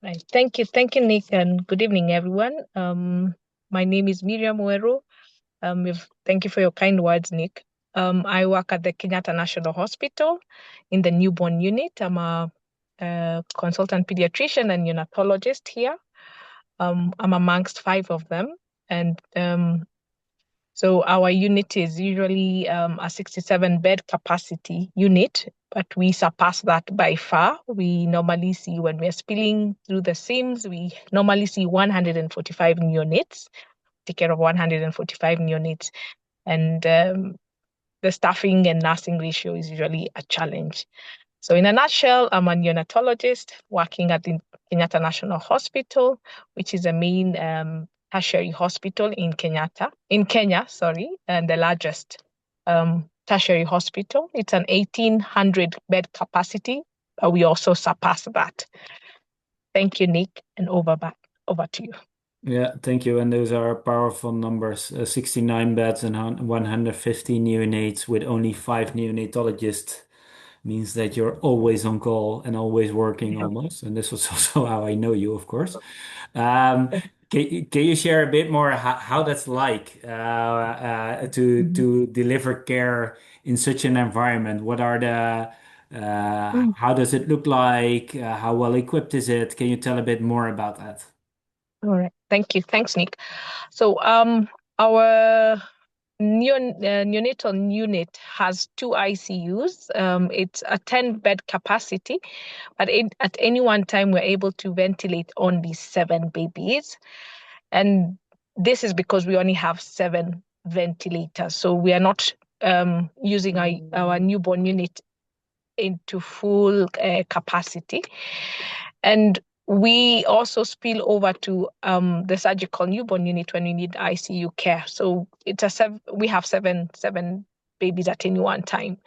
Right. Thank you, Nick, and good evening, everyone. My name is Miriam Weru. Thank you for your kind words, Nick. I work at the Kenyatta National Hospital in the newborn unit. I'm a consultant pediatrician and neonatologist here. I'm amongst five of them, and so our unit is usually a 67 bed capacity unit, but we surpass that by far. We normally see when we're spilling through the seams, we normally see 145 neonates, take care of 145 neonates. And the staffing and nursing ratio is usually a challenge. So, in a nutshell, I'm a neonatologist working at the Kenyatta National Hospital, which is a main tertiary hospital in Kenya, sorry, and the largest tertiary hospital. It's an 1,800 bed capacity, but we also surpass that. Thank you, Nick, and over to you. Yeah, thank you. And those are powerful numbers. 69 beds and 150 neonates with only five neonatologists means that you're always on call and always working Yeah. almost. And this was also how I know you, of course. Um, can you share a bit more how that's like Mhm. to deliver care in such an environment? What are Mm. how does it look like? How well equipped is it? Can you tell a bit more about that? All right. Thank you. Thanks, Nick. So, our neonatal unit has two ICUs. It's a 10-bed capacity, but at any one time, we're able to ventilate only seven babies. And this is because we only have seven ventilators. So we are not using our newborn unit into full capacity. And we also spill over to the surgical newborn unit when we need ICU care. So we have seven babies at any one time.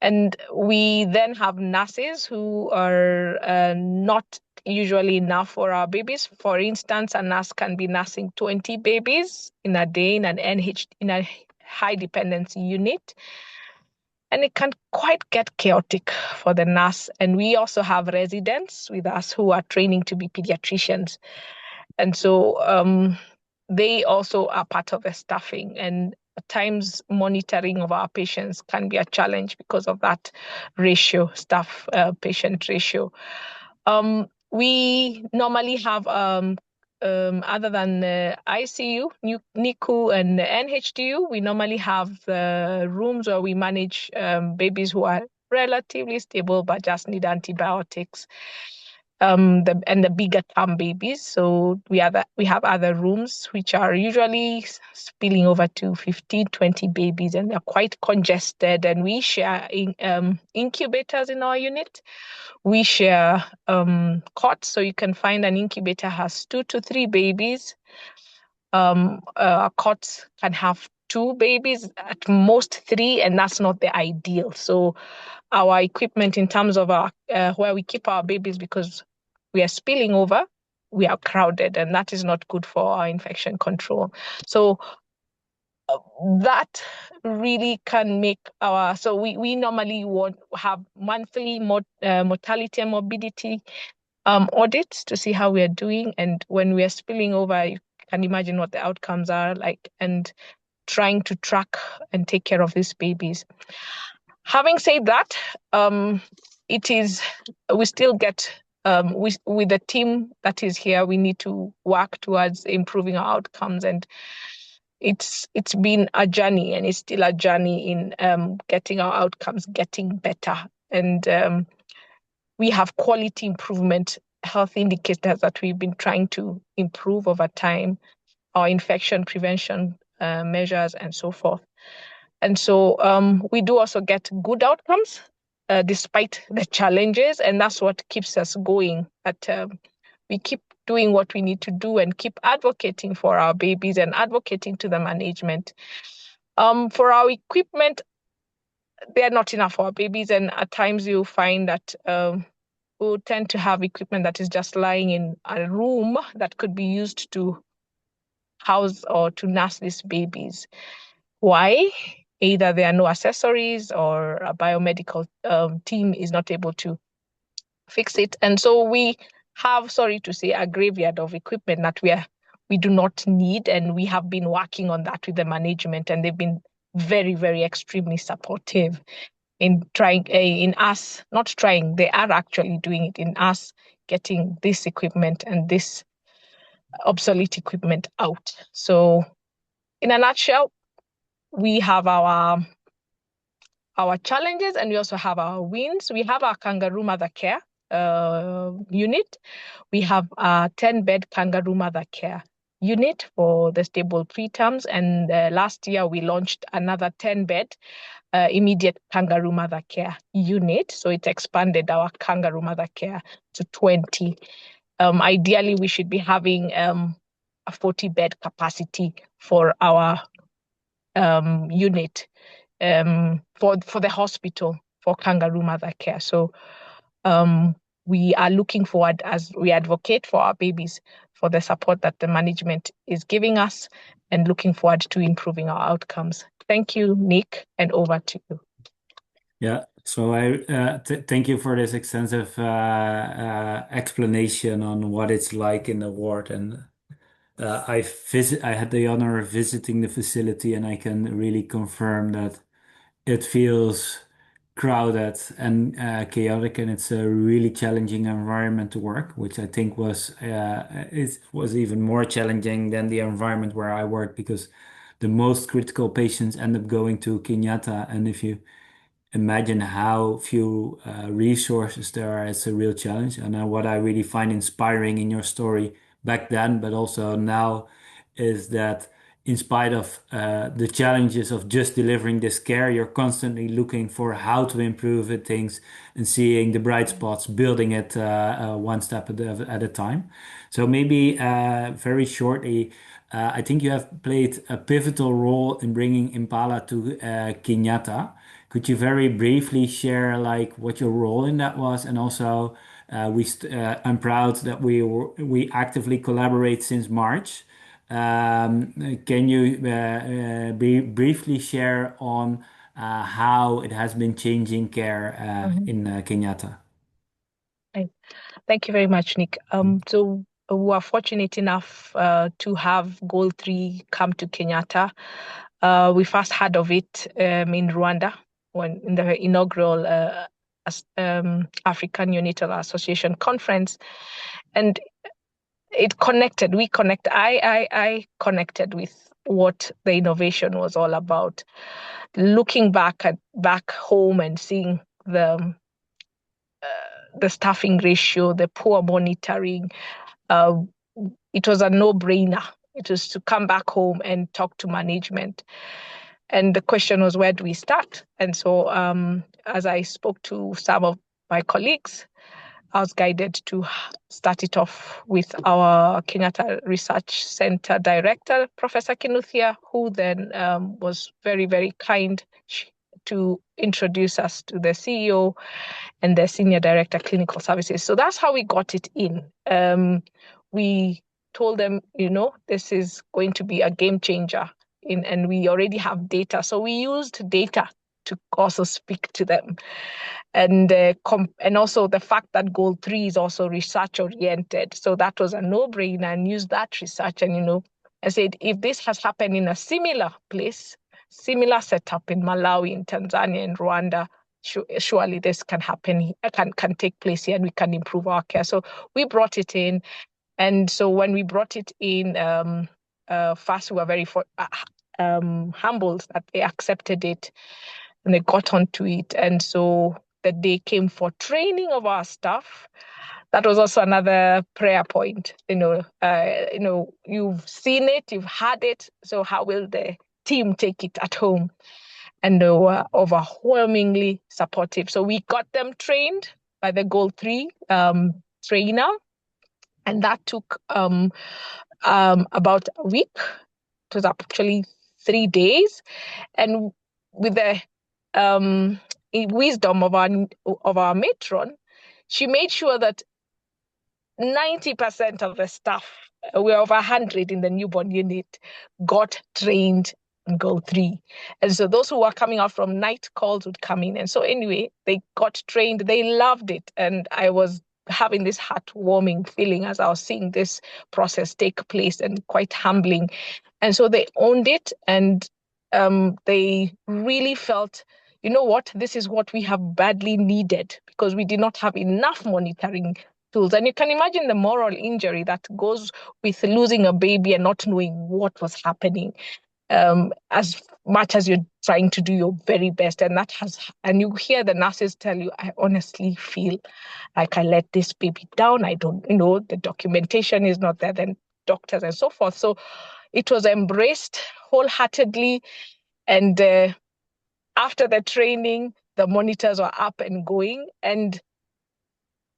And we then have nurses who are not usually enough for our babies. For instance, a nurse can be nursing 20 babies in a day in an in a high dependency unit. And it can quite get chaotic for the nurse. And we also have residents with us who are training to be pediatricians. And so they also are part of the staffing. And at times, monitoring of our patients can be a challenge because of that ratio, staff patient ratio. We normally have, other than ICU, NICU, and NHDU, we normally have rooms where we manage babies who are relatively stable but just need antibiotics. The bigger term babies. So we have other rooms which are usually spilling over to 15, 20 babies, and they're quite congested. And we share incubators in our unit. We share cots, so you can find an incubator has 2 to 3 babies. A cot can have two babies, at most three, and that's not the ideal. So our equipment in terms of our where we keep our babies, because we are spilling over, we are crowded, and that is not good for our infection control. So that really can make so we normally want have monthly mortality and morbidity audits to see how we are doing. And when we are spilling over, you can imagine what the outcomes are like, and trying to track and take care of these babies. Having said that, it is we still get with the team that is here, we need to work towards improving our outcomes. And it's been a journey, and it's still a journey in getting our outcomes getting better. And we have quality improvement health indicators that we've been trying to improve over time, our infection prevention measures and so forth. And so we do also get good outcomes despite the challenges, and that's what keeps us going. We keep doing what we need to do and keep advocating for our babies and advocating to the management. For our equipment, they're not enough for our babies, and at times you find that we tend to have equipment that is just lying in a room that could be used to house or to nurse these babies. Why? Either there are no accessories or a biomedical team is not able to fix it. And so we have, sorry to say, a graveyard of equipment that we do not need, and we have been working on that with the management, and they've been very, very extremely supportive in trying in us not trying, they are actually doing it in us getting this equipment and this obsolete equipment out. So in a nutshell, we have our challenges and we also have our wins. We have our kangaroo mother care unit. We have a 10-bed kangaroo mother care unit for the stable preterms. And last year we launched another 10-bed immediate kangaroo mother care unit. So it expanded our kangaroo mother care to 20. Ideally, we should be having a 40-bed capacity for our unit for the hospital for kangaroo mother care. So we are looking forward as we advocate for our babies for the support that the management is giving us and looking forward to improving our outcomes. Thank you, Nick, and over to you. Yeah, so I thank you for this extensive explanation on what it's like in the ward, and I had the honor of visiting the facility, and I can really confirm that it feels crowded and chaotic, and it's a really challenging environment to work, which I think it was even more challenging than the environment where I work because the most critical patients end up going to Kenyatta, and if you imagine how few resources there are. It's a real challenge. And what I really find inspiring in your story back then, but also now, is that in spite of the challenges of just delivering this care, you're constantly looking for how to improve things and seeing the bright spots, building it one step at a time. So maybe very shortly, I think you have played a pivotal role in bringing Impala to Kenyatta. Could you very briefly share like what your role in that was, and also I'm proud that we actively collaborate since March. Can you briefly share on how it has been changing care Mhm. in Kenyatta? Thank you very much, Nick. So we are fortunate enough to have Goal 3 come to Kenyatta. We first heard of it in Rwanda when in the inaugural African Neonatal Association conference, and it connected. I connected with what the innovation was all about. Looking back home and seeing the staffing ratio, the poor monitoring, uh, it was a no-brainer. It was to come back home and talk to management. And the question was, where do we start? And so, as I spoke to some of my colleagues, I was guided to start it off with our Kenyatta Research Center director, Professor Kinuthia, who then was very, very kind to introduce us to the CEO and the Senior Director, Clinical Services. So that's how we got it in. We told them, this is going to be a game changer, and we already have data. So we used data to also speak to them. And also the fact that Goal 3 is also research oriented. So that was a no-brainer, and use that research. And, I said, if this has happened in a similar place, similar setup in Malawi, in Tanzania, in Rwanda, surely this can happen, can take place here, and we can improve our care. So we brought it in. And so when we brought it in, first we were very humbled that they accepted it and they got onto it. And so the day came for training of our staff. That was also another prayer point. You've seen it, you've had it. So how will the team take it at home? And they were overwhelmingly supportive. So we got them trained by the Goal 3 trainer, and that took about a week. It was actually 3 days, and with the wisdom of our matron, she made sure that 90% of the staff, we're over 100 in the newborn unit, got trained in Goal 3. And so those who were coming out from night calls would come in. And so anyway, they got trained. They loved it. And I was having this heartwarming feeling as I was seeing this process take place, and quite humbling. And so they owned it, and they really felt, you know what, this is what we have badly needed, because we did not have enough monitoring tools. And you can imagine the moral injury that goes with losing a baby and not knowing what was happening, as much as you're trying to do your very best. And you hear the nurses tell you, I honestly feel like I let this baby down. I don't, the documentation is not there, then doctors and so forth. So it was embraced wholeheartedly. And after the training, the monitors were up and going, and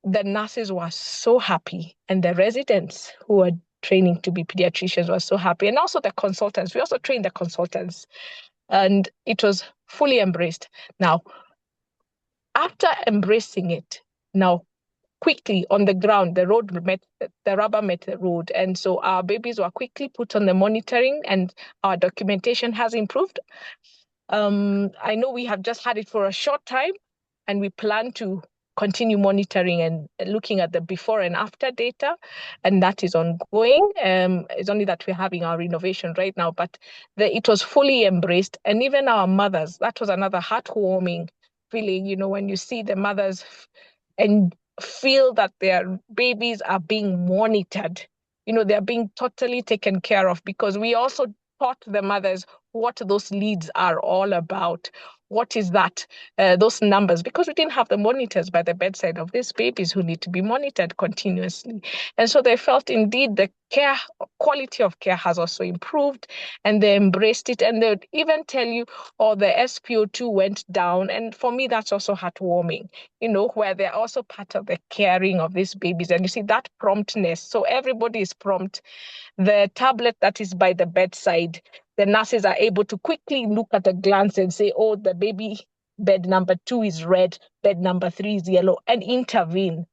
the nurses were so happy, and the residents who were training to be pediatricians were so happy, and also the consultants. We also trained the consultants, and it was fully embraced. Now, after embracing it, now quickly on the ground, the rubber met the road, and so our babies were quickly put on the monitoring, and our documentation has improved. I know we have just had it for a short time, and we plan to continue monitoring and looking at the before and after data, and that is ongoing. It's only that we're having our renovation right now, but it was fully embraced. And even our mothers, that was another heartwarming feeling, when you see the mothers and feel that their babies are being monitored, they're being totally taken care of, because we also taught the mothers what those leads are all about. What is that? Those numbers, because we didn't have the monitors by the bedside of these babies who need to be monitored continuously. And so they felt indeed the quality of care has also improved, and they embraced it. And they would even tell you, oh, the SpO2 went down. And for me, that's also heartwarming, where they're also part of the caring of these babies. And you see that promptness. So everybody is prompt. The tablet that is by the bedside, the nurses are able to quickly look at a glance and say, oh, the baby bed number 2 is red, bed number 3 is yellow, and intervene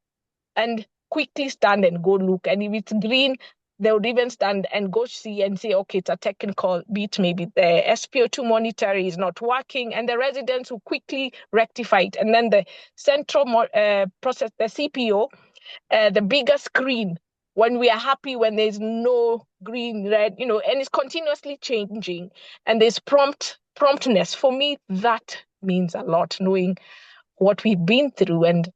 and quickly stand and go look. And if it's green, they would even stand and go see and say, okay, it's a technical bit. Maybe the SpO2 monitor is not working, and the residents will quickly rectify it. And then the central process, the CPO, the bigger screen, when we are happy, when there's no green, red, and it's continuously changing, and there's promptness. For me, that means a lot, knowing what we've been through, and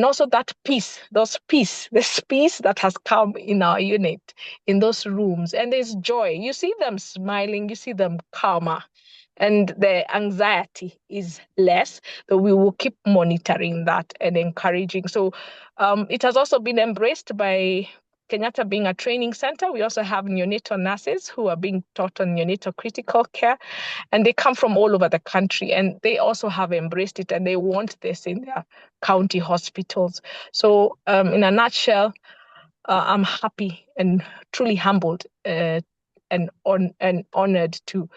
also that peace, this peace that has come in our unit, in those rooms, and there's joy. You see them smiling, you see them calmer, and the anxiety is less, but we will keep monitoring that and encouraging. So it has also been embraced by Kenyatta being a training center. We also have neonatal nurses who are being taught on neonatal critical care, and they come from all over the country, and they also have embraced it, and they want this in their county hospitals. So in a nutshell, I'm happy and truly humbled and honored to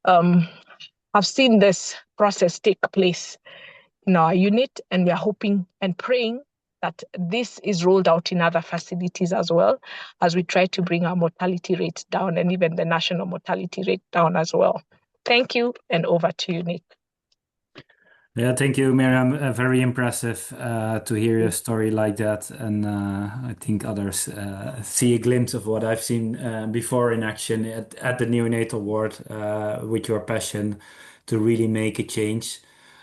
um, have seen this process take place in our unit, and we are hoping and praying that this is rolled out in other facilities as well, as we try to bring our mortality rates down, and even the national mortality rate down as well. Thank you, and over to you, Nick. Yeah, thank you, Miriam. Very impressive to hear your story like that, and I think others see a glimpse of what I've seen before in action at the neonatal ward with your passion to really make a change.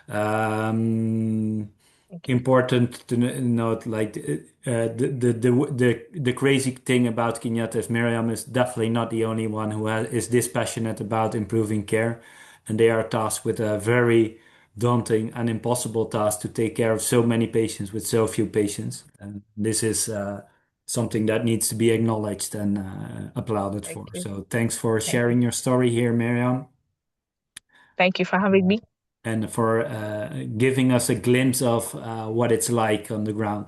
Um, Thank you. Important to note, like the crazy thing about Kenyatta is Miriam is definitely not the only one who is this passionate about improving care, and they are tasked with a very daunting and impossible task to take care of so many patients with so few patients. And this is something that needs to be acknowledged and applauded Thank for. you. So thanks for Thank you. sharing your story here, Miriam, Thank you for having me. and for giving us a glimpse of what it's like on the ground.